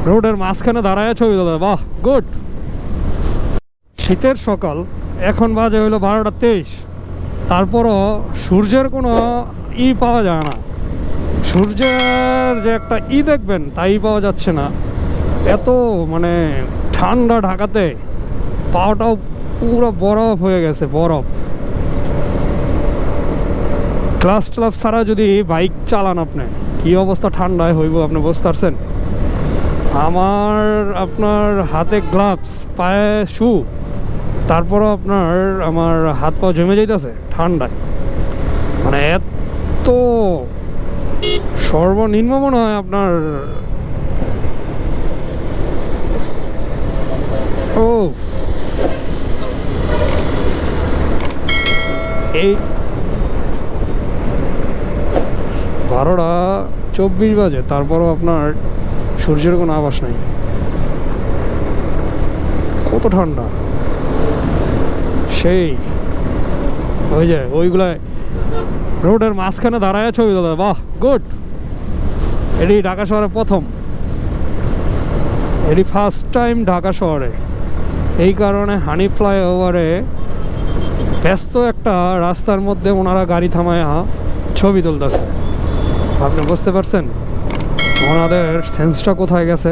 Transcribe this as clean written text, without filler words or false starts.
রোডের মাঝখানে দাঁড়ায় ছবি তোলা, বাহ গুড। শীতের সকাল, এখন বাজে হইলো 12:23। তারপরও সূর্যের কোনো পাওয়া যায় না, সূর্যের যে একটা দেখবেন তাই পাওয়া যাচ্ছে না। এত মানে ঠান্ডা ঢাকাতে, পাওয়াটাও পুরো বরফ হয়ে গেছে, বরফ। গ্লাস ট্লাস ছাড়া যদি বাইক চালান আপনি, কি অবস্থা ঠান্ডায় হইব আপনি বুঝতে পারছেন। আপনার হাতে গ্লাভস, পায়ে শু, তারপরও আমার হাত পা জমে যাইতেছে ঠান্ডায়। মানে এত সর্বনিম্ন মনে হয় আপনার এই 12:24 বাজে, তারপরও আপনার সূর্যের কোনো আভাস নাই। কত ঠান্ডা, সেই ওই যে ওইগুলায় রোডের মাঝখানে দাঁড়ায় ছবি তোলা, বাহ গুড। এটি ঢাকা শহরে প্রথম, এটি ফার্স্ট টাইম ঢাকা শহরে। এই কারণে হানি ফ্লাইওভারে ব্যস্ত একটা রাস্তার মধ্যে ওনারা গাড়ি থামায় ছবি তুলতেছে। আপনি বুঝতে পারছেন ওনাদের সেন্সটা কোথায় গেছে।